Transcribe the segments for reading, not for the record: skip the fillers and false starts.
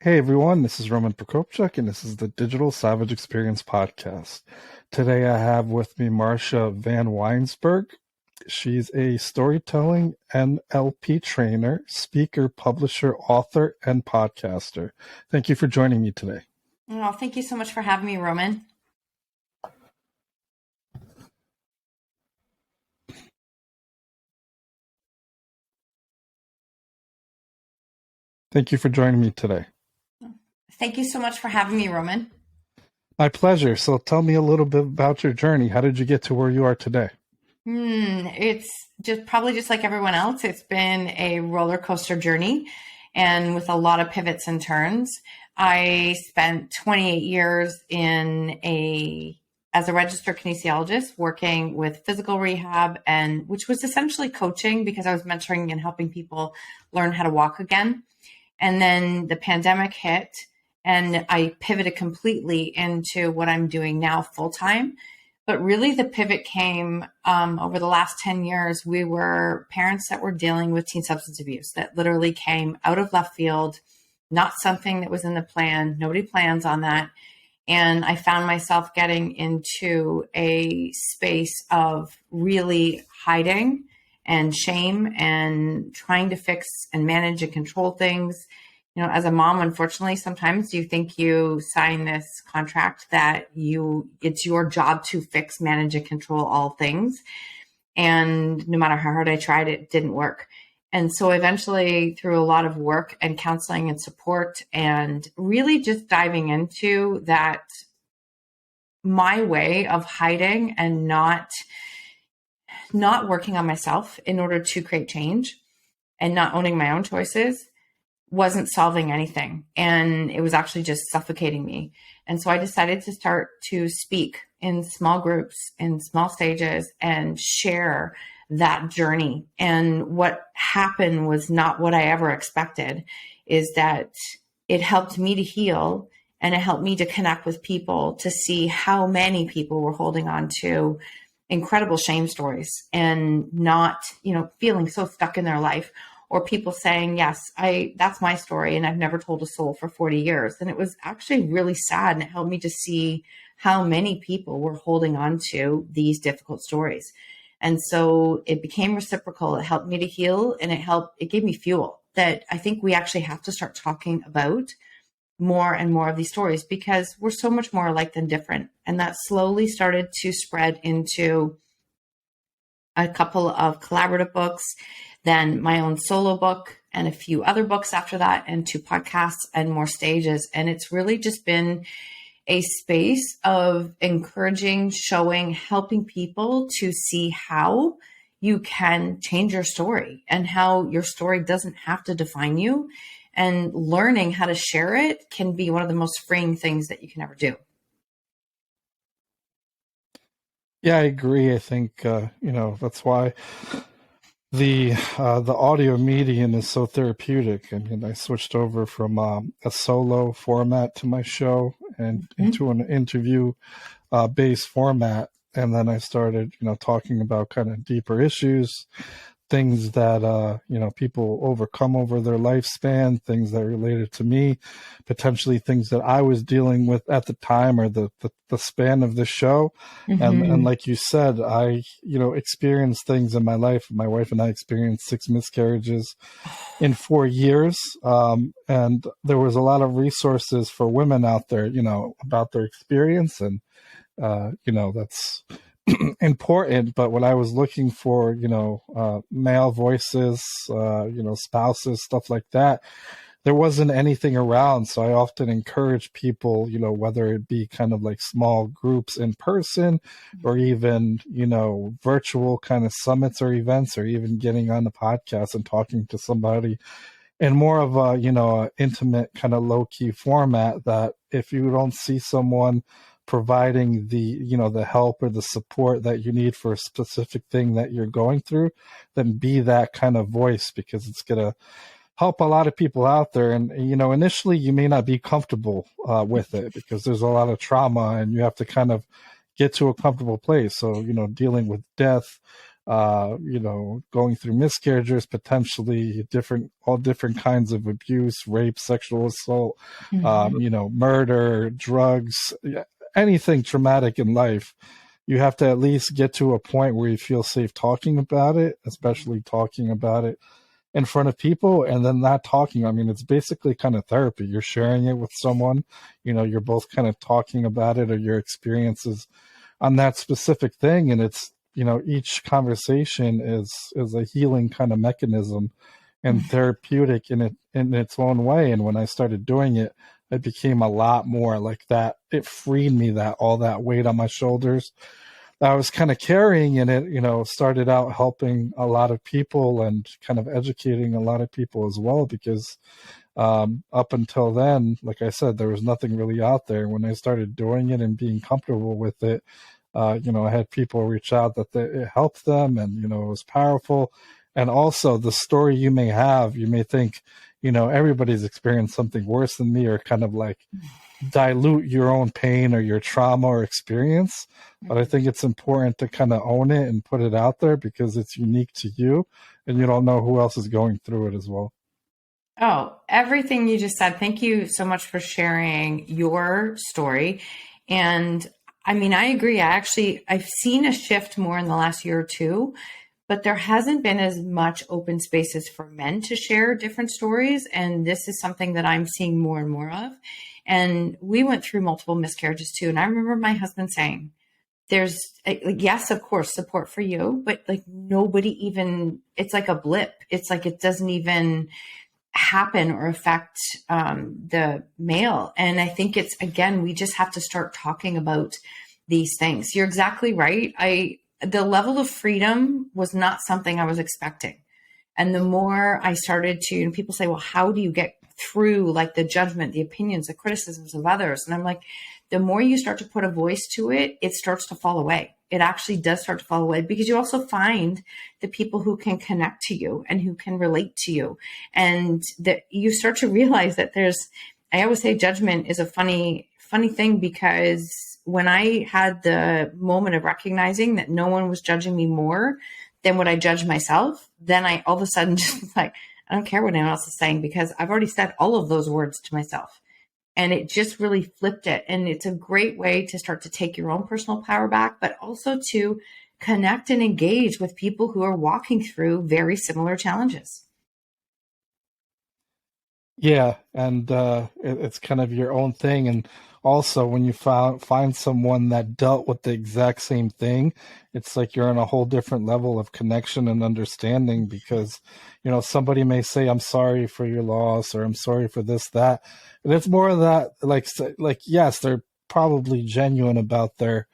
Hey everyone, this is Roman Prokopchuk, and this is the Digital Savage Experience podcast. Today I have with me Marsha Vanwynsberghe. She's a storytelling NLP trainer, speaker, publisher, author, and podcaster. Thank you for joining me today. Oh, thank you so much for having me, Roman. Thank you for joining me today. Thank you so much for having me, Roman. My pleasure. So tell me a little bit about your journey. How did you get to where you are today? It's probably just like everyone else. It's been a roller coaster journey and with a lot of pivots and turns. I spent 28 years as a registered kinesiologist working with physical rehab, and which was essentially coaching because I was mentoring and helping people learn how to walk again. And then the pandemic hit and I pivoted completely into what I'm doing now full time. But really the pivot came over the last 10 years. We were parents that were dealing with teen substance abuse that literally came out of left field, not something that was in the plan. Nobody plans on that. And I found myself getting into a space of really hiding and shame and trying to fix and manage and control things. You know, as a mom, unfortunately, sometimes you think you sign this contract that it's your job to fix, manage, and control all things. And no matter how hard I tried, it didn't work. And so eventually, through a lot of work and counseling and support and really just diving into that, my way of hiding and not working on myself in order to create change and not owning my own choices wasn't solving anything. And it was actually just suffocating me. And so I decided to start to speak in small groups, in small stages, and share that journey. And what happened was not what I ever expected, is that it helped me to heal and it helped me to connect with people to see how many people were holding on to incredible shame stories and not, feeling so stuck in their life, or people saying, yes, that's my story and I've never told a soul for 40 years. And it was actually really sad. And it helped me to see how many people were holding on to these difficult stories. And so it became reciprocal. It helped me to heal, and it gave me fuel that I think we actually have to start talking about more and more of these stories, because we're so much more alike than different. And that slowly started to spread into a couple of collaborative books, then my own solo book, and a few other books after that, and 2 podcasts and more stages. And it's really just been a space of encouraging, showing, helping people to see how you can change your story and how your story doesn't have to define you. And learning how to share it can be one of the most freeing things that you can ever do. Yeah, I agree. I think, that's why the audio medium is so therapeutic. And I switched over from a solo format to my show and into an interview based format. And then I started, talking about kind of deeper issues, things that, people overcome over their lifespan, things that related to me, potentially things that I was dealing with at the time or the span of the show. And like you said, I, experienced things in my life. My wife and I experienced 6 miscarriages in 4 years. And there was a lot of resources for women out there, about their experience. And, that's important. But when I was looking for, male voices, spouses, stuff like that, there wasn't anything around. So I often encourage people, whether it be kind of like small groups in person or even, virtual kind of summits or events, or even getting on the podcast and talking to somebody in more of a, intimate kind of low key format, that if you don't see someone providing the help or the support that you need for a specific thing that you're going through, then be that kind of voice, because it's going to help a lot of people out there. And, initially you may not be comfortable with it, because there's a lot of trauma and you have to kind of get to a comfortable place. So, dealing with death, going through miscarriages, potentially all different kinds of abuse, rape, sexual assault, Mhm. murder, drugs, anything traumatic in life. You have to at least get to a point where you feel safe talking about it, especially talking about it in front of people, and then not talking. I mean, it's basically kind of therapy. You're sharing it with someone, you're both kind of talking about it or your experiences on that specific thing. And it's, each conversation is a healing kind of mechanism and therapeutic in its own way. And when I started doing it, it became a lot more like that. It freed me, that all that weight on my shoulders that I was kind of carrying, and it, started out helping a lot of people and kind of educating a lot of people as well, because up until then, like I said, there was nothing really out there. When I started doing it and being comfortable with it, I had people reach out that it helped them, and, it was powerful. And also the story you may have, you may think, everybody's experienced something worse than me, or kind of like dilute your own pain or your trauma or experience. But I think it's important to kind of own it and put it out there, because it's unique to you and you don't know who else is going through it as well. Oh, everything you just said. Thank you so much for sharing your story. And I mean, I agree. I've seen a shift more in the last year or two, but there hasn't been as much open spaces for men to share different stories. And this is something that I'm seeing more and more of. And we went through multiple miscarriages too. And I remember my husband saying, there's like, yes, of course, support for you, but like nobody even, it's like a blip. It's like it doesn't even happen or affect the male. And I think it's, again, we just have to start talking about these things. You're exactly right. The level of freedom was not something I was expecting. And the more I started to, and people say, well, how do you get through like the judgment, the opinions, the criticisms of others? And I'm like, the more you start to put a voice to it, it starts to fall away. It actually does start to fall away, because you also find the people who can connect to you and who can relate to you. And that you start to realize that I always say judgment is a funny thing, because when I had the moment of recognizing that no one was judging me more than what I judge myself, then I all of a sudden just was like, I don't care what anyone else is saying, because I've already said all of those words to myself. And it just really flipped it. And it's a great way to start to take your own personal power back, but also to connect and engage with people who are walking through very similar challenges. Yeah, and it's kind of your own thing. And also, when you find someone that dealt with the exact same thing, it's like you're on a whole different level of connection and understanding, because, somebody may say, I'm sorry for your loss, or I'm sorry for this, that. And it's more of that, like, yes, they're probably genuine about their,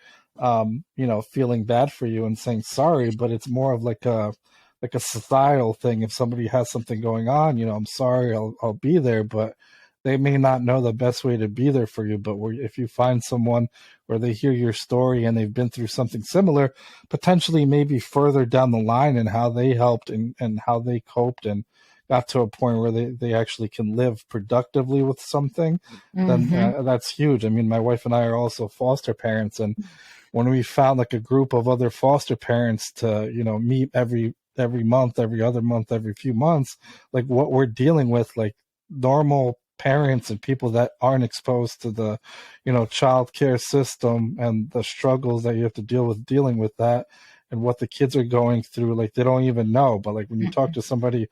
feeling bad for you and saying sorry, but it's more of like a societal thing. If somebody has something going on, I'm sorry, I'll be there, but they may not know the best way to be there for you. But if you find someone where they hear your story and they've been through something similar, potentially maybe further down the line, and how they helped, and how they coped and got to a point where they actually can live productively with something, then Mm-hmm. that's huge. I mean, my wife and I are also foster parents, and when we found like a group of other foster parents to, meet every month, every other month, every few months, like what we're dealing with, like normal parents and people that aren't exposed to the, child care system, and the struggles that you have to deal with dealing with that, and what the kids are going through, like they don't even know. But like when you talk to somebody,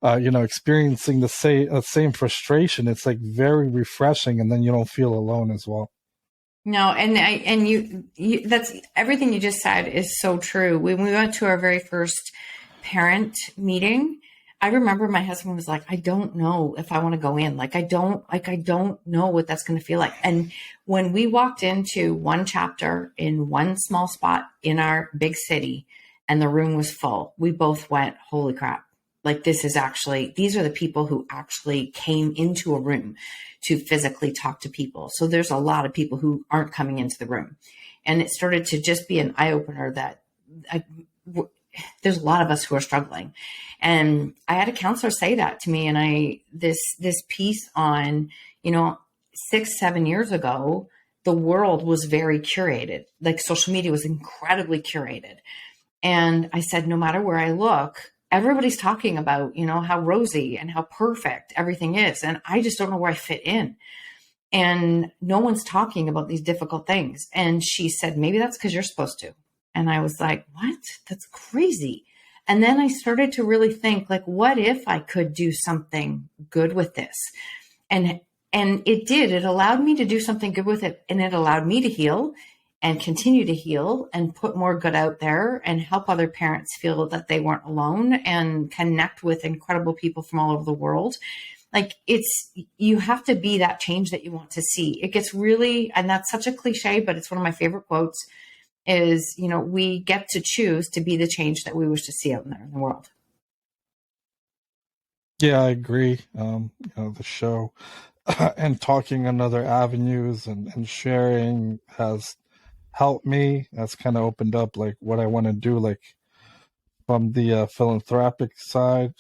experiencing the same frustration, it's like very refreshing, and then you don't feel alone as well. No, and you that's everything you just said is so true. When we went to our very first parent meeting, I remember my husband was like, I don't know if I want to go in. I don't know what that's going to feel like. And when we walked into one chapter in one small spot in our big city and the room was full, we both went, holy crap. Like these are the people who actually came into a room to physically talk to people. So there's a lot of people who aren't coming into the room. And it started to just be an eye opener that there's a lot of us who are struggling. And I had a counselor say that to me. And this piece on, 6, 7 years ago, the world was very curated. Like social media was incredibly curated. And I said, no matter where I look, everybody's talking about, how rosy and how perfect everything is. And I just don't know where I fit in. And no one's talking about these difficult things. And she said, maybe that's because you're supposed to. And I was like, what? That's crazy. And then I started to really think, like, what if I could do something good with this? And it did. It allowed me to do something good with it. And it allowed me to heal and continue to heal and put more good out there and help other parents feel that they weren't alone and connect with incredible people from all over the world. Like, you have to be that change that you want to see. It gets really, and that's such a cliche, but it's one of my favorite quotes is, we get to choose to be the change that we wish to see out in the world. Yeah, I agree. The show and talking on other avenues and sharing has helped me. That's kind of opened up like what I want to do, like from the philanthropic side.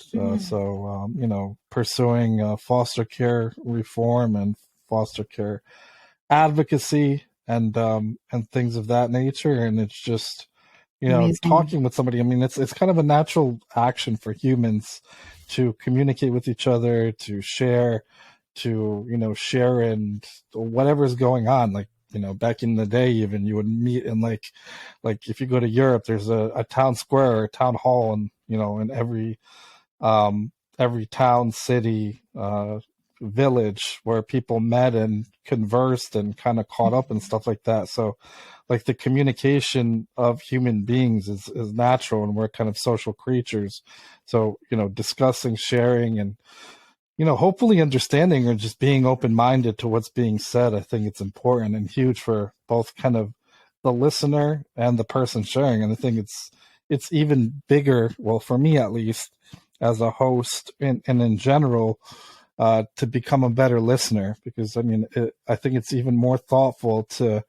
Pursuing foster care reform and foster care advocacy and things of that nature. And it's just, Amazing. talking with somebody. I mean, it's kind of a natural action for humans to communicate with each other, to share, share in whatever's going on. Like, back in the day, even you would meet in like if you go to Europe, there's a town square or a town hall, and in every town, city, village where people met and conversed and kind of caught up and stuff like that. So like the communication of human beings is natural, and we're kind of social creatures. So, discussing, sharing, and, hopefully understanding or just being open-minded to what's being said. I think it's important and huge for both kind of the listener and the person sharing. And I think it's even bigger, well, for me at least, as a host and in general, to become a better listener, because I think it's even more thoughtful to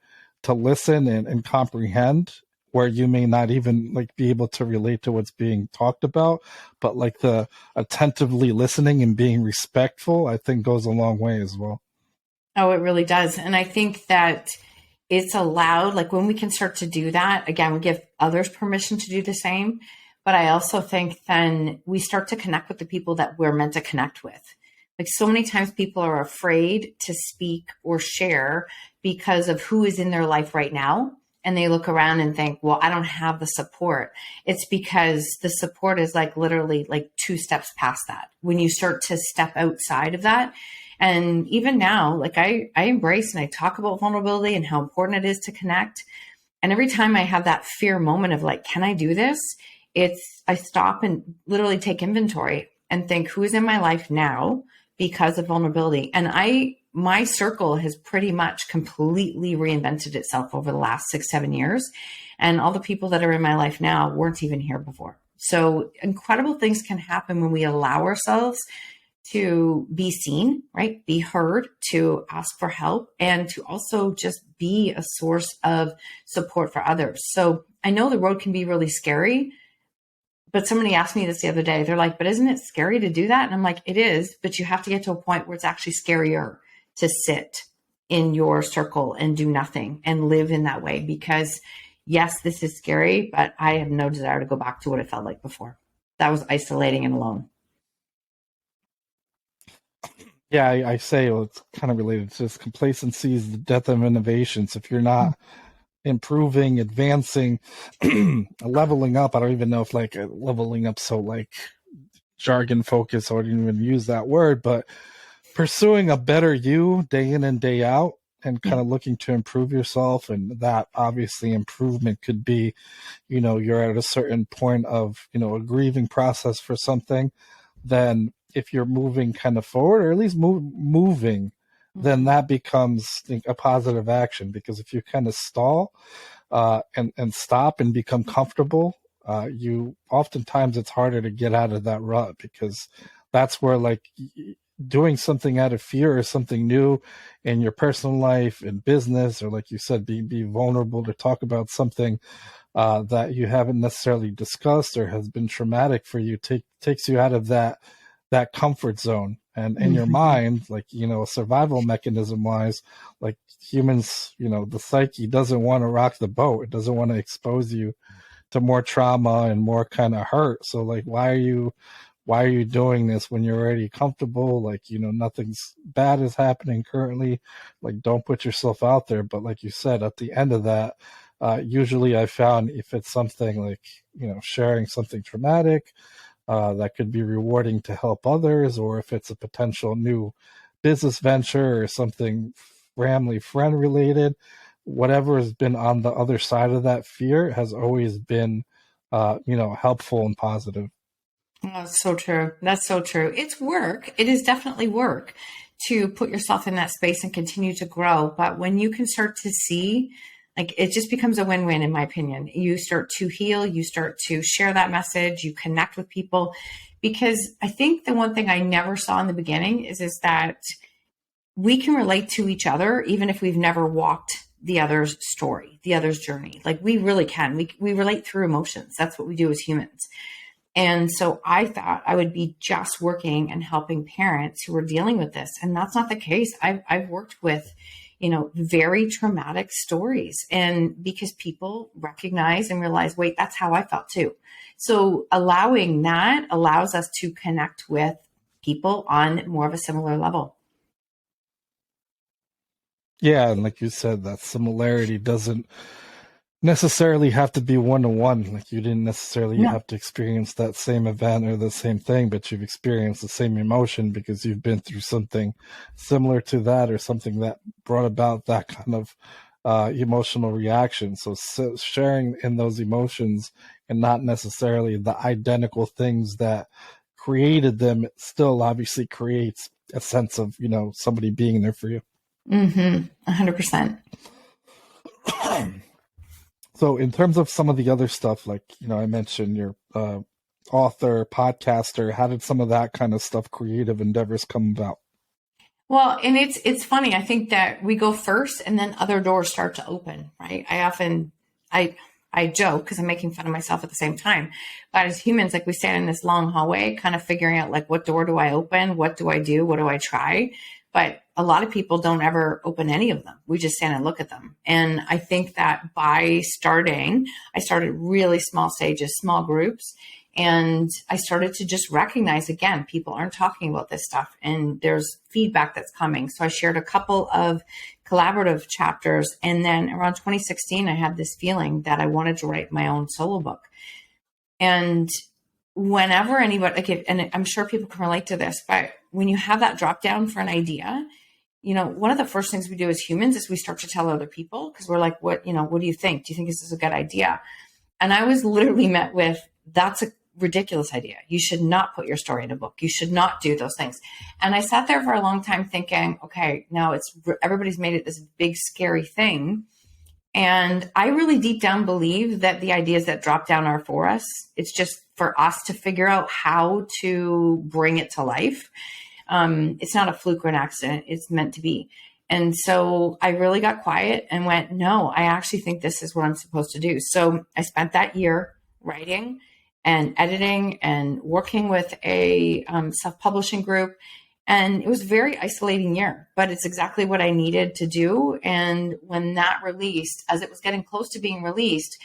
listen and comprehend where you may not even like be able to relate to what's being talked about, but like the attentively listening and being respectful, I think goes a long way as well. Oh, it really does. And I think that it's allowed, like when we can start to do that, again, we give others permission to do the same. But I also think then we start to connect with the people that we're meant to connect with. Like so many times people are afraid to speak or share because of who is in their life right now. And they look around and think, well, I don't have the support. It's because the support is like literally like 2 steps past that. When you start to step outside of that. And even now, like I embrace and I talk about vulnerability and how important it is to connect. And every time I have that fear moment of like, can I do this? I stop and literally take inventory and think, who is in my life now because of vulnerability? And my circle has pretty much completely reinvented itself over the last 6-7 years. And all the people that are in my life now weren't even here before. So incredible things can happen when we allow ourselves to be seen, right? Be heard, to ask for help, and to also just be a source of support for others. So I know the road can be really scary, but somebody asked me this the other day. They're like, but isn't it scary to do that? And I'm like, it is, but you have to get to a point where it's actually scarier to sit in your circle and do nothing and live in that way. Because yes, this is scary, but I have no desire to go back to what it felt like before. That was isolating and alone. Yeah, I say, well, it's kind of related to this. Complacency is the death of innovation. So if you're not improving, advancing, leveling up, I don't even know if like leveling up so like jargon focus, I wouldn't even use that word, but pursuing a better you day in and day out and kind of looking to improve yourself. And that obviously improvement could be, you're at a certain point of, a grieving process for something. Then if you're moving kind of forward, or at least moving, then that becomes, I think, a positive action. Because if you kind of stall and stop and become comfortable, you oftentimes it's harder to get out of that rut, because that's where like doing something out of fear or something new in your personal life and business, or like you said, be vulnerable to talk about something that you haven't necessarily discussed or has been traumatic for you, takes you out of that comfort zone. And in your mind, like, survival mechanism wise, like humans, the psyche doesn't want to rock the boat. It doesn't want to expose you to more trauma and more kind of hurt. So like, why are you doing this when you're already comfortable? Like, nothing's bad is happening currently. Like, don't put yourself out there. But like you said, at the end of that, usually I found if it's something like, sharing something traumatic, that could be rewarding to help others, or if it's a potential new business venture or something family friend related, whatever has been on the other side of that fear has always been, helpful and positive. Oh, that's so true. That's so true. It's work. It is definitely work to put yourself in that space and continue to grow. But when you can start to see, like, it just becomes a win-win, in my opinion. You start to heal, you start to share that message, you connect with people. Because I think the one thing I never saw in the beginning is that we can relate to each other, even if we've never walked the other's story, the other's journey. Like, we really can. We relate through emotions. That's what we do as humans. And so I thought I would be just working and helping parents who are dealing with this. And that's not the case. I've worked with, very traumatic stories, and because people recognize and realize, wait, that's how I felt too. So allowing that allows us to connect with people on more of a similar level. Yeah. And like you said, that similarity doesn't necessarily have to be one-to-one. Like, you didn't necessarily No. have to experience that same event or the same thing, but you've experienced the same emotion because you've been through something similar to that, or something that brought about that kind of emotional reaction. So sharing in those emotions, and not necessarily the identical things that created them, still obviously creates a sense of, somebody being there for you. 100%. So in terms of some of the other stuff, like, I mentioned your author, podcaster, how did some of that kind of stuff, creative endeavors, come about? Well, and it's funny. I think that we go first and then other doors start to open, right? I joke because I'm making fun of myself at the same time. But as humans, like, we stand in this long hallway kind of figuring out, like, what door do I open? What do I do? What do I try? But a lot of people don't ever open any of them. We just stand and look at them. And I think that I started really small stages, small groups. And I started to just recognize, again, people aren't talking about this stuff, and there's feedback that's coming. So I shared a couple of collaborative chapters. And then around 2016, I had this feeling that I wanted to write my own solo book. And whenever anybody, like, and I'm sure people can relate to this, but when you have that drop down for an idea, one of the first things we do as humans is we start to tell other people, because we're like, what do you think? Do you think this is a good idea? And I was literally met with, that's a ridiculous idea. You should not put your story in a book. You should not do those things. And I sat there for a long time thinking, okay, now everybody's made it this big, scary thing. And I really deep down believe that the ideas that drop down are for us. It's just for us to figure out how to bring it to life. It's not a fluke or an accident. It's meant to be. And so I really got quiet and went, no, I actually think this is what I'm supposed to do. So I spent that year writing and editing and working with a self-publishing group. And it was a very isolating year, but it's exactly what I needed to do. And when that released, as it was getting close to being released,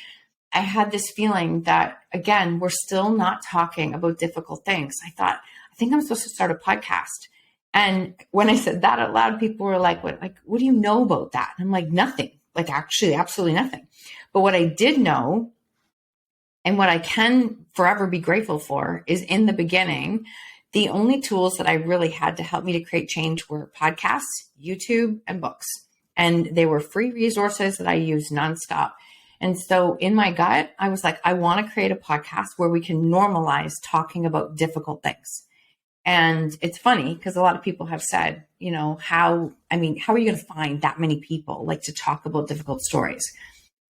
I had this feeling that, again, we're still not talking about difficult things. I thought, I think I'm supposed to start a podcast. And when I said that out loud, people were like, what do you know about that? And I'm like, nothing, like, actually, absolutely nothing. But what I did know, and what I can forever be grateful for, is in the beginning, the only tools that I really had to help me to create change were podcasts, YouTube, and books. And they were free resources that I used nonstop. And so in my gut, I was like, I want to create a podcast where we can normalize talking about difficult things. And it's funny because a lot of people have said, how are you going to find that many people like to talk about difficult stories?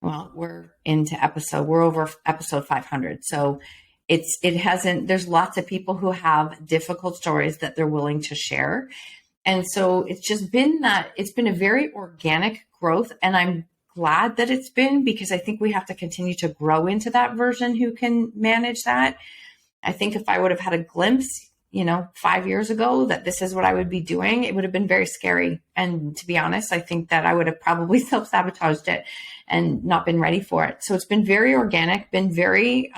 Well, we're over episode 500. So there's lots of people who have difficult stories that they're willing to share. And so it's been a very organic growth. And I'm glad that it's been, because I think we have to continue to grow into that version who can manage that. I think if I would have had a glimpse 5 years ago that this is what I would be doing, it would have been very scary. And to be honest, I think that I would have probably self-sabotaged it and not been ready for it. So it's been very organic, been very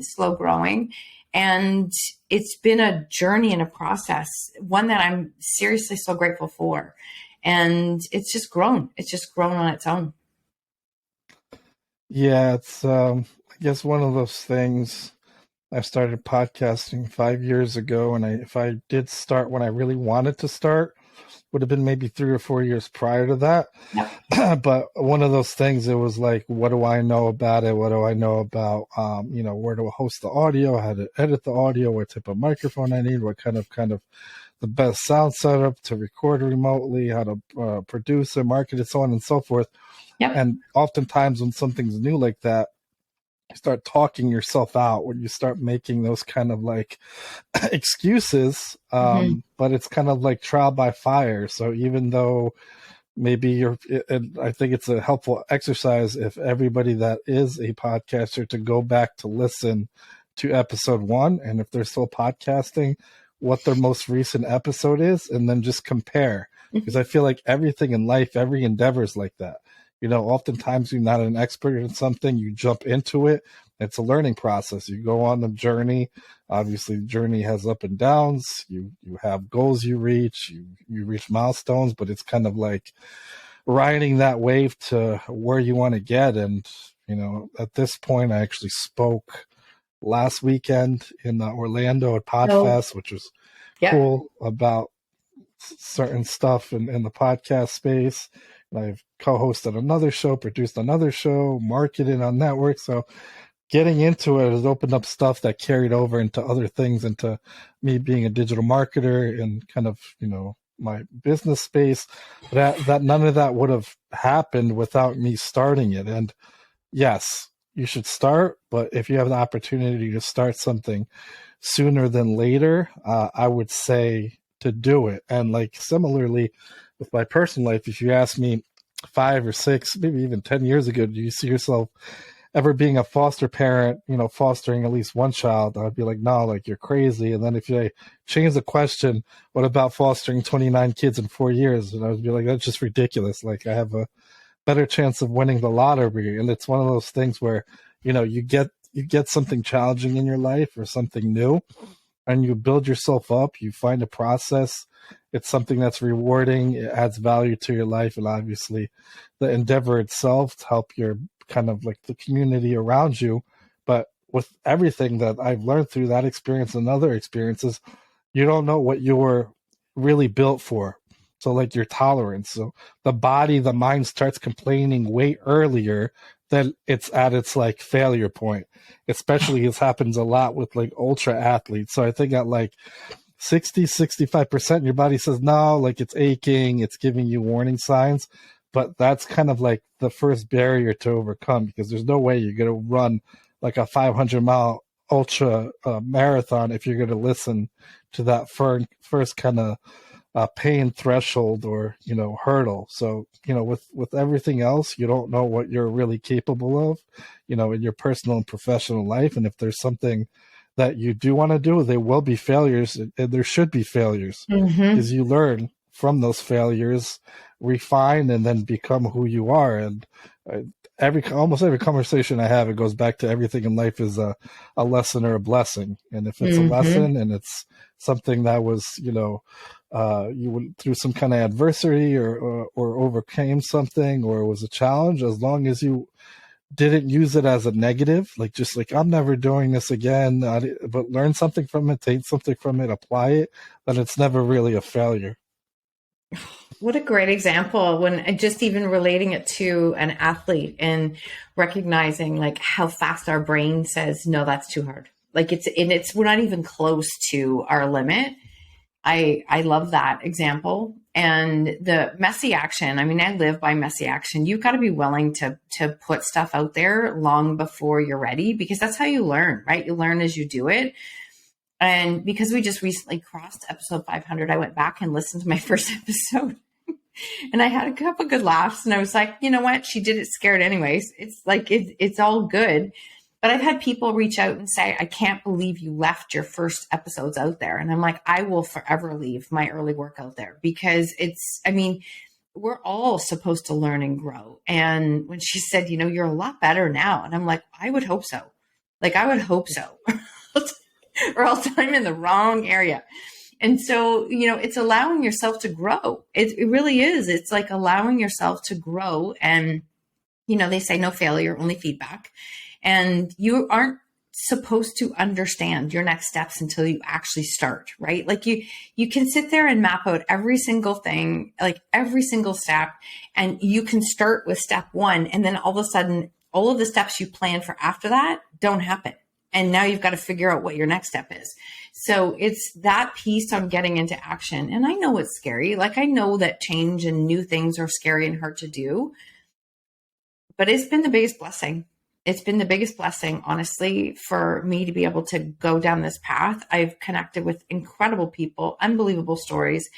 slow growing. And it's been a journey and a process, one that I'm seriously so grateful for. And it's just grown. It's just grown on its own. Yeah, it's I guess one of those things. I started podcasting 5 years ago, and if I did start when I really wanted to start, would have been maybe 3 or 4 years prior to that. Yep. But one of those things, it was like, what do I know about it? What do I know about, where to host the audio, how to edit the audio, what type of microphone I need, what kind of the best sound setup to record remotely, how to produce it, market it, so on and so forth. Yep. And oftentimes when something's new like that, you start talking yourself out when you start making those kind of like excuses. But it's kind of like trial by fire. So even though maybe I think it's a helpful exercise if everybody that is a podcaster to go back to listen to episode 1. And if they're still podcasting, what their most recent episode is, and then just compare. Because I feel like everything in life, every endeavor is like that. Oftentimes you're not an expert in something, you jump into it. It's a learning process. You go on the journey. Obviously, the journey has up and downs. You have goals you reach. You reach milestones, but it's kind of like riding that wave to where you want to get. And, at this point, I actually spoke last weekend in Orlando at PodFest, which was cool, about certain stuff in the podcast space. And I've co-hosted another show, produced another show, marketed on network. So getting into it has opened up stuff that carried over into other things, into me being a digital marketer and kind of, my business space. That none of that would have happened without me starting it. And yes, you should start, but if you have the opportunity to start something sooner than later, I would say to do it. And like similarly with my personal life, if you ask me 5 or 6, maybe even 10 years ago, do you see yourself ever being a foster parent, fostering at least one child? I'd be like, no, like you're crazy. And then if you change the question, what about fostering 29 kids in 4 years? And I would be like, that's just ridiculous. Like I have a better chance of winning the lottery. And it's one of those things where, you get something challenging in your life or something new, and you build yourself up, you find a process. It's something that's rewarding. It adds value to your life. And obviously the endeavor itself to help your kind of like the community around you. But with everything that I've learned through that experience and other experiences, you don't know what you were really built for. So like your tolerance. So the mind starts complaining way earlier than it's at its like failure point. Especially this happens a lot with like ultra athletes. So I think at like 60-65%, your body says no, like it's aching, it's giving you warning signs. But that's kind of like the first barrier to overcome, because there's no way you're going to run like a 500-mile ultra marathon if you're going to listen to that first kind of pain threshold or hurdle. So with everything else, you don't know what you're really capable of in your personal and professional life. And if there's something that you do want to do, there will be failures, and there should be failures, because you learn from those failures, refine, and then become who you are. And almost every conversation I have, it goes back to everything in life is a lesson or a blessing. And if it's a lesson and it's something that was, you went through some kind of adversity or overcame something, or it was a challenge, as long as you didn't use it as a negative, like just like I'm never doing this again, but learn something from it, take something from it, apply it, then it's never really a failure. What a great example, when just even relating it to an athlete and recognizing like how fast our brain says, no, that's too hard. Like we're not even close to our limit. I love that example. And the messy action, I mean, I live by messy action. You've got to be willing to put stuff out there long before you're ready, because that's how you learn, right? You learn as you do it. And because we just recently crossed episode 500, I went back and listened to my first episode and I had a couple good laughs, and I was like, you know what? She did it scared anyways. It's like, it's all good. But I've had people reach out and say, I can't believe you left your first episodes out there. And I'm like, I will forever leave my early work out there, because we're all supposed to learn and grow. And when she said, you're a lot better now. And I'm like, I would hope so. I would hope so. Or else I'm in the wrong area. And so, it's allowing yourself to grow. It really is. It's like allowing yourself to grow. And, they say no failure, only feedback. And you aren't supposed to understand your next steps until you actually start, right? You can sit there and map out every single thing, like every single step, and you can start with step one. And then all of a sudden, all of the steps you plan for after that don't happen. And now you've got to figure out what your next step is. So it's that piece on getting into action. And I know it's scary. I know that change and new things are scary and hard to do, but it's been the biggest blessing. It's been the biggest blessing, honestly, for me to be able to go down this path. I've connected with incredible people, unbelievable stories.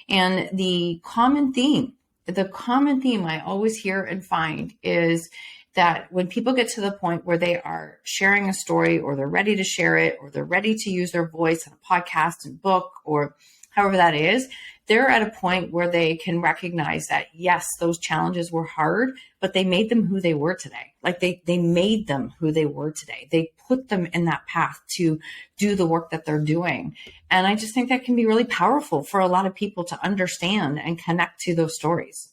And the common theme I always hear and find is that when people get to the point where they are sharing a story, or they're ready to share it, or they're ready to use their voice in a podcast and book, or however that is, they're at a point where they can recognize that, yes, those challenges were hard, but they made them who they were today. They made them who they were today. They put them in that path to do the work that they're doing. And I just think that can be really powerful for a lot of people to understand and connect to those stories.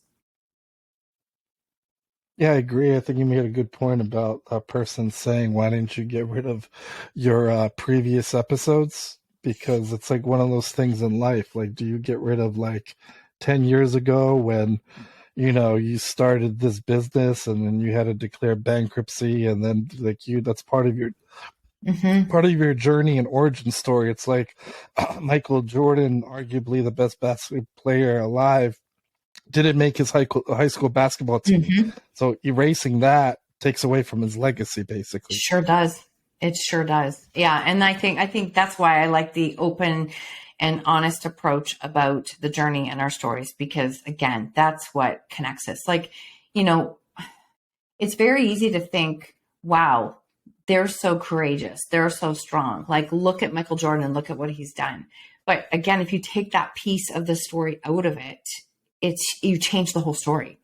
Yeah, I agree. I think you made a good point about a person saying, why didn't you get rid of your previous episodes? Because it's like one of those things in life. Do you get rid of 10 years ago when, you started this business and then you had to declare bankruptcy, and then that's part of your journey and origin story. It's like Michael Jordan, arguably the best basketball player alive, didn't make his high school basketball team. Mm-hmm. So erasing that takes away from his legacy, basically. Sure does. It sure does. Yeah. And I think that's why I like the open and honest approach about the journey and our stories, because again, that's what connects us. It's very easy to think, wow, they're so courageous. They're so strong. Look at Michael Jordan and look at what he's done. But again, if you take that piece of the story out of it, you change the whole story.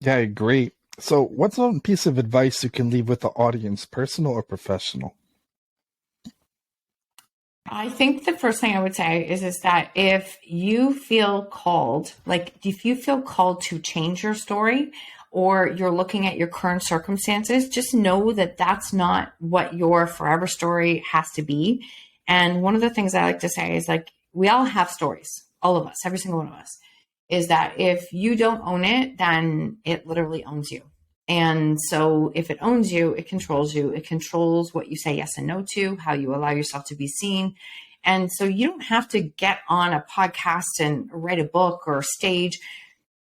Yeah, I agree. So what's one piece of advice you can leave with the audience, personal or professional? I think the first thing I would say is that if you feel called, if you feel called to change your story, or you're looking at your current circumstances, just know that that's not what your forever story has to be. And one of the things I like to say is we all have stories, all of us, every single one of us, is that if you don't own it, then it literally owns you. And so if it owns you, it controls you. It controls what you say yes and no to, how you allow yourself to be seen. And so you don't have to get on a podcast and write a book or a stage,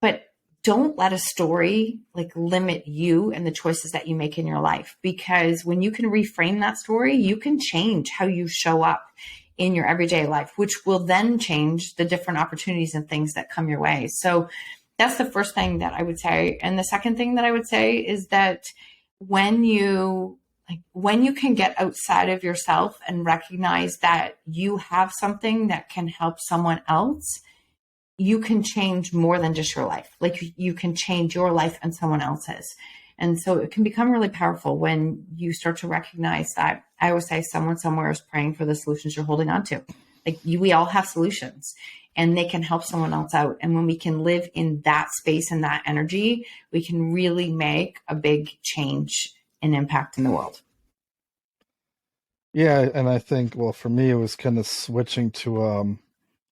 but don't let a story limit you and the choices that you make in your life. Because when you can reframe that story, you can change how you show up in your everyday life, which will then change the different opportunities and things that come your way. So that's the first thing that I would say. And the second thing that I would say is that when you can get outside of yourself and recognize that you have something that can help someone else, you can change more than just your life. You can change your life and someone else's. And so it can become really powerful when you start to recognize that. I always say someone somewhere is praying for the solutions you're holding on to. We all have solutions, and they can help someone else out. And when we can live in that space and that energy, we can really make a big change and impact in the world. Yeah. And I think, for me, it was kind of switching to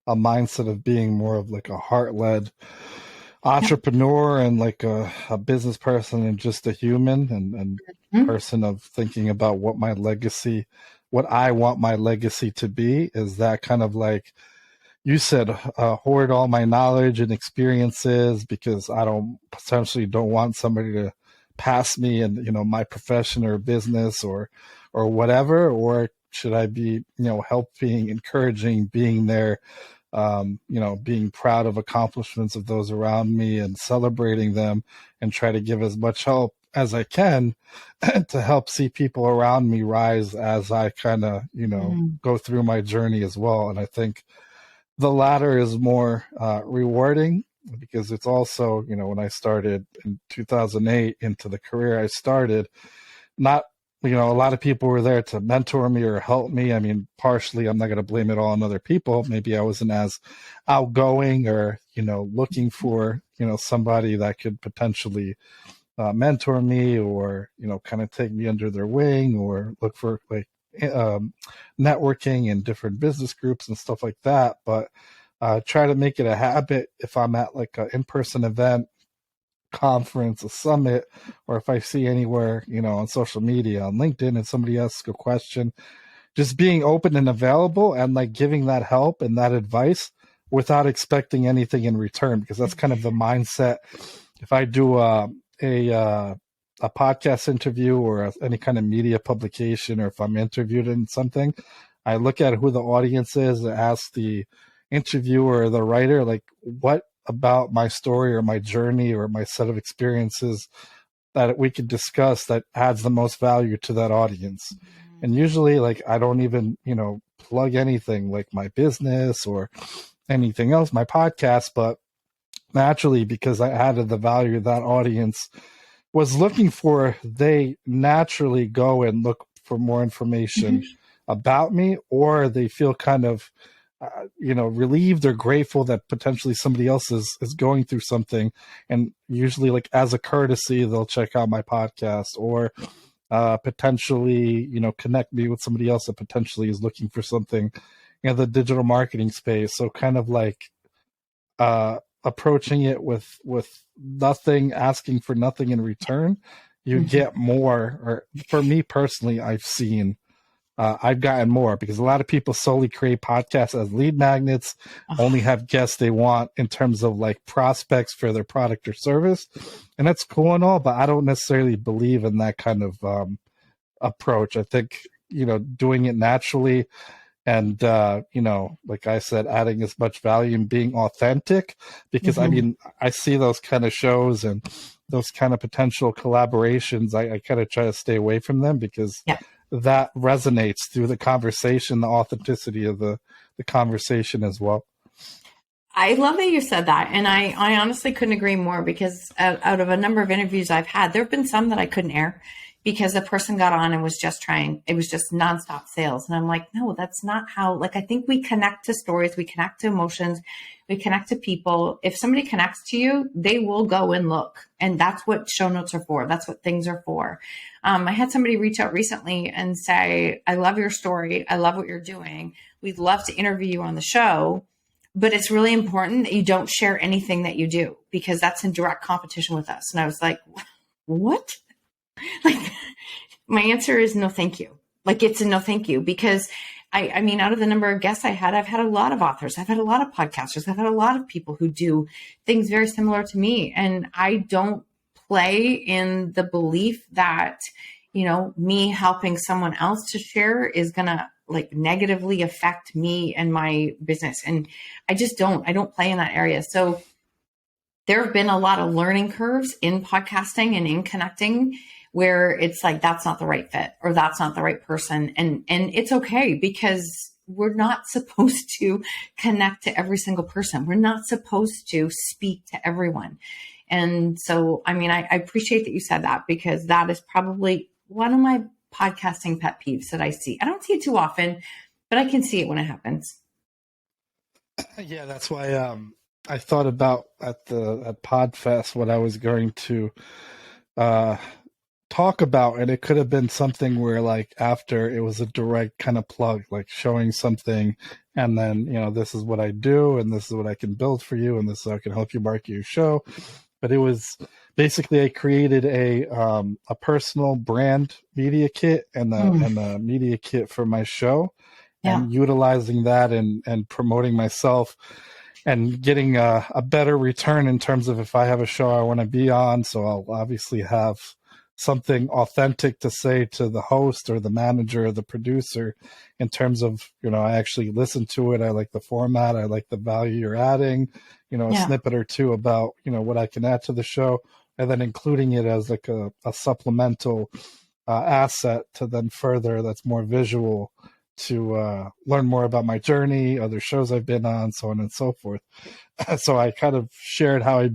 a mindset of being more of a heart-led entrepreneur and a business person and just a human and person of thinking about what I want my legacy to be. Is that kind of you said, hoard all my knowledge and experiences, because I potentially don't want somebody to pass me in, my profession or business or whatever, or should I be, helping, encouraging, being there being proud of accomplishments of those around me and celebrating them, and try to give as much help as I can to help see people around me rise as I kind of, go through my journey as well. And I think the latter is more rewarding, because it's also, when I started in 2008 into the career I started, not, a lot of people were there to mentor me or help me. I mean, partially, I'm not going to blame it all on other people. Maybe I wasn't as outgoing or, looking for, somebody that could potentially mentor me, or, kind of take me under their wing, or look for like networking in different business groups and stuff like that. But try to make it a habit if I'm at like an in-person event, conference, a summit, or if I see anywhere, on social media, on LinkedIn, and somebody asks a question, just being open and available, and like giving that help and that advice without expecting anything in return, because that's kind of the mindset. If I do a podcast interview, or any kind of media publication, or if I'm interviewed in something, I look at who the audience is and ask the interviewer or the writer, like, what about my story or my journey or my set of experiences that we could discuss that adds the most value to that audience. And usually, like, I don't even, plug anything like my business or anything else, my podcast, but naturally, because I added the value that audience was looking for, they naturally go and look for more information about me, or they feel kind of relieved or grateful that potentially somebody else is going through something. And usually, like, as a courtesy, they'll check out my podcast, or potentially, connect me with somebody else that potentially is looking for something in the digital marketing space. So kind of like approaching it with nothing, asking for nothing in return, you get more. Or for me personally, I've gotten more, because a lot of people solely create podcasts as lead magnets, only have guests they want in terms of like prospects for their product or service. And that's cool and all, but I don't necessarily believe in that kind of approach. I think, doing it naturally, and, like I said, adding as much value and being authentic, because I mean, I see those kind of shows and those kind of potential collaborations. I kind of try to stay away from them, because that resonates through the conversation, the authenticity of the conversation as well. I love that you said that. And I honestly couldn't agree more, because out of a number of interviews I've had, there have been some that I couldn't air, because the person got on and was just it was just nonstop sales. And I'm like, no, that's not how, like, I think we connect to stories, we connect to emotions, we connect to people. If somebody connects to you, they will go and look. And that's what show notes are for. That's what things are for. I had somebody reach out recently and say, I love your story. I love what you're doing. We'd love to interview you on the show, but it's really important that you don't share anything that you do, because that's in direct competition with us. And I was like, what? Like, my answer is no, thank you. Like, it's a no, thank you, because I mean, out of the number of guests I've had a lot of authors, I've had a lot of podcasters, I've had a lot of people who do things very similar to me. And I don't play in the belief that, me helping someone else to share is going to like negatively affect me and my business. And I don't play in that area. So there have been a lot of learning curves in podcasting and in connecting, where it's like, that's not the right fit, or that's not the right person. And it's okay, because we're not supposed to connect to every single person. We're not supposed to speak to everyone. And so, I mean, I appreciate that you said that, because that is probably one of my podcasting pet peeves that I see. I don't see it too often, but I can see it when it happens. Yeah, that's why I thought about at PodFest what I was going to talk about, and it could have been something where, like, after it was a direct kind of plug, like showing something, and then, this is what I do, and this is what I can build for you, and this is how I can help you market your show. But it was basically, I created a personal brand media kit and a media kit for my show, and utilizing that and promoting myself and getting a better return in terms of if I have a show I want to be on. So I'll obviously have something authentic to say to the host or the manager or the producer in terms of, I actually listen to it. I like the format. I like the value you're adding, a Yeah. snippet or two about, what I can add to the show, and then including it as like a supplemental asset to then further that's more visual to learn more about my journey, other shows I've been on, so on and so forth. So I kind of shared how I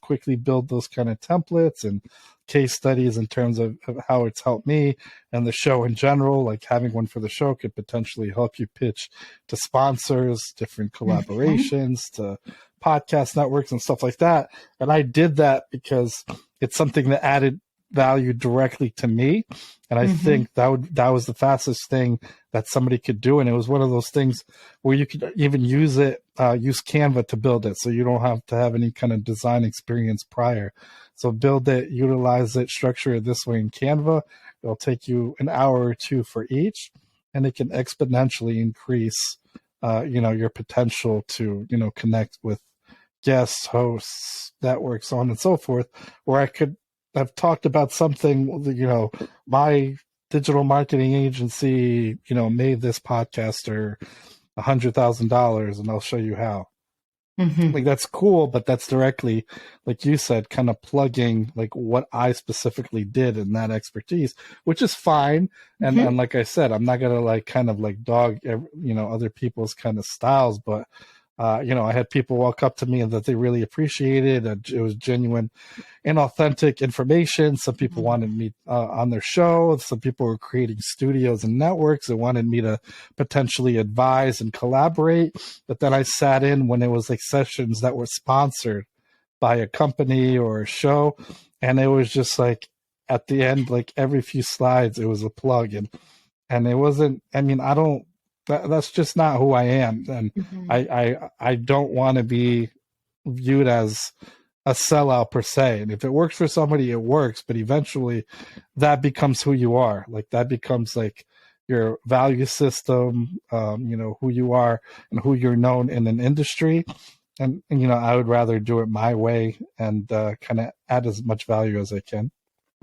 quickly build those kind of templates and case studies in terms of how it's helped me and the show in general. Like having one for the show could potentially help you pitch to sponsors, different collaborations, to podcast networks and stuff like that. And I did that because it's something that added value directly to me. And I think that was the fastest thing that somebody could do. And it was one of those things where you could even use Canva to build it. So you don't have to have any kind of design experience prior. So build it, utilize it, structure it this way in Canva. It'll take you an hour or two for each, and it can exponentially increase, your potential to, connect with guests, hosts, networks, so on and so forth, where I could have talked about something, my digital marketing agency, made this podcaster $100,000 and I'll show you how. Like that's cool, but that's directly, like you said, kind of plugging like what I specifically did in that expertise, which is fine. And like I said, I'm not gonna like kind of like dog, other people's kind of styles, but I had people walk up to me and that they really appreciated it. It was genuine and authentic information. Some people wanted me on their show. Some people were creating studios and networks and wanted me to potentially advise and collaborate. But then I sat in when it was like sessions that were sponsored by a company or a show. And it was just like at the end, like every few slides, it was a plug. And it wasn't, that's just not who I am. And I don't want to be viewed as a sellout per se. And if it works for somebody, it works. But eventually that becomes who you are. Like that becomes like your value system, who you are and who you're known in an industry. And I would rather do it my way and kind of add as much value as I can.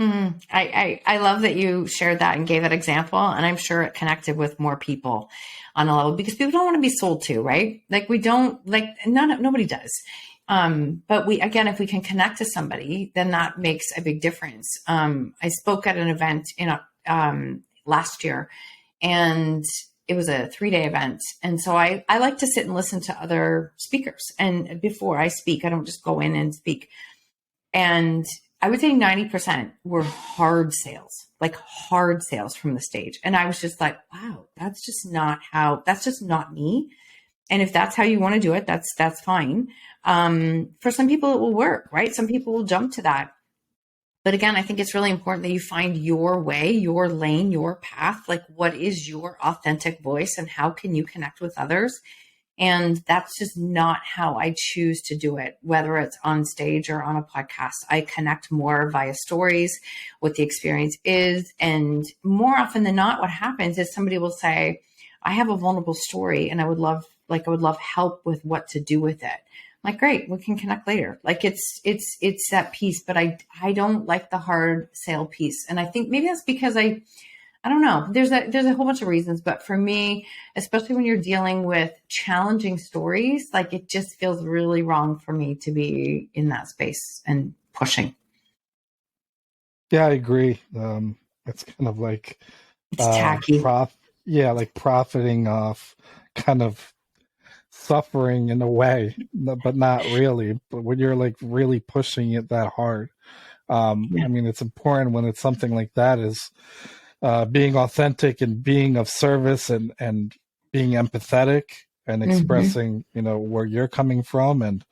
I love that you shared that and gave that example. And I'm sure it connected with more people on a level because people don't want to be sold to, right? Like we don't nobody does. But if we can connect to somebody, then that makes a big difference. I spoke at an event last year and it was a 3-day event. And so I like to sit and listen to other speakers. And before I speak, I don't just go in and speak. And I would say 90% were hard sales from the stage. And I was just like, wow, that's just not me. And if that's how you want to do it, that's fine. For some people it will work, right? Some people will jump to that. But again, I think it's really important that you find your way, your lane, your path. Like what is your authentic voice and how can you connect with others? And that's just not how I choose to do it, whether it's on stage or on a podcast. I connect more via stories, what the experience is. And more often than not, what happens is somebody will say, I have a vulnerable story and I would love help with what to do with it. I'm like, great, we can connect later. Like it's that piece, but I don't like the hard sale piece. And I think maybe that's because I don't know. There's a whole bunch of reasons, but for me, especially when you're dealing with challenging stories, like it just feels really wrong for me to be in that space and pushing. Yeah, I agree. It's kind of like it's tacky. Like profiting off kind of suffering in a way, but not really. But when you're like really pushing it that hard, it's important when it's something like that is being authentic and being of service and being empathetic and expressing, where you're coming from and,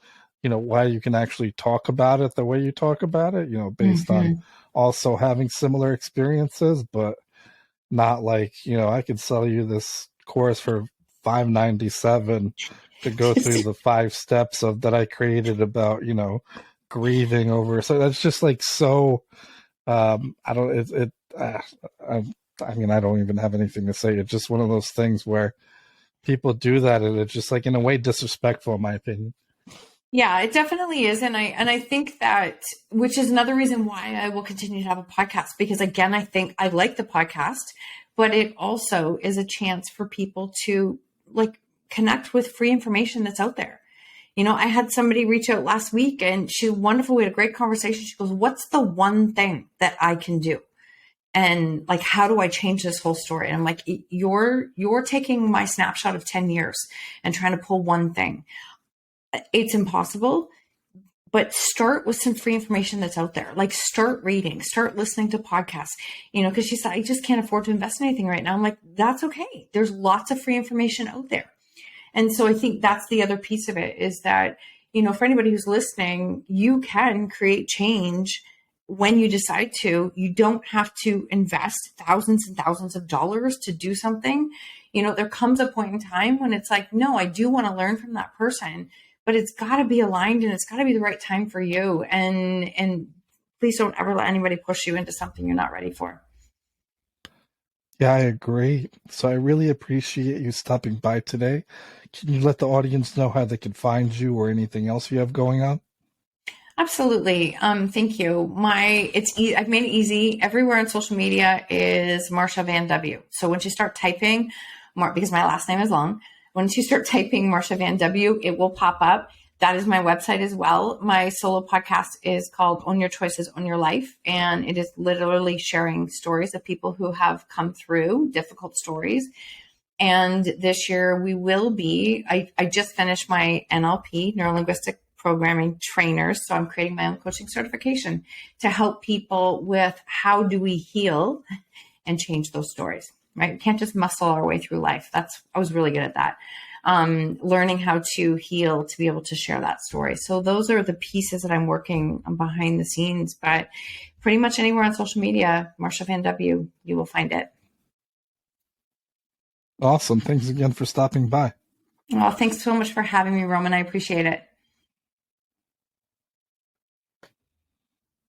why you can actually talk about it the way you talk about it, based on also having similar experiences, but not like, I could sell you this course for $597 to go through the 5 steps of that I created about, grieving over. So that's just like, so, I don't even have anything to say. It's just one of those things where people do that and it's just like in a way disrespectful in my opinion. Yeah, it definitely is. And I think that, which is another reason why I will continue to have a podcast, because again, I think I like the podcast, but it also is a chance for people to like connect with free information that's out there. I had somebody reach out last week and she was wonderful. We had a great conversation. She goes, "What's the one thing that I can do? And like, how do I change this whole story?" And I'm like, you're taking my snapshot of 10 years and trying to pull one thing. It's impossible, but start with some free information that's out there. Like, start reading, start listening to podcasts, because she said, "I just can't afford to invest in anything right now." I'm like, that's okay. There's lots of free information out there. And so I think that's the other piece of it, is that, for anybody who's listening, you can create change when you decide to. You don't have to invest thousands and thousands of dollars to do something. There comes a point in time when it's like, no, I do want to learn from that person, but it's got to be aligned and it's got to be the right time for you. And please don't ever let anybody push you into something you're not ready for. Yeah, I agree. So I really appreciate you stopping by today. Can you let the audience know how they can find you or anything else you have going on? Absolutely. Thank you. I've made it easy. Everywhere on social media is Marsha Van W. So once you start typing, because my last name is long, once you start typing Marsha Van W, it will pop up. That is my website as well. My solo podcast is called Own Your Choices, Own Your Life. And it is literally sharing stories of people who have come through difficult stories. And this year I just finished my NLP, neuro linguistic programming trainers. So I'm creating my own coaching certification to help people with how do we heal and change those stories, right? We can't just muscle our way through life. I was really good at that. Learning how to heal to be able to share that story. So those are the pieces that I'm working on behind the scenes, but pretty much anywhere on social media, Marsha Van W, you will find it. Awesome. Thanks again for stopping by. Well, thanks so much for having me, Roman. I appreciate it.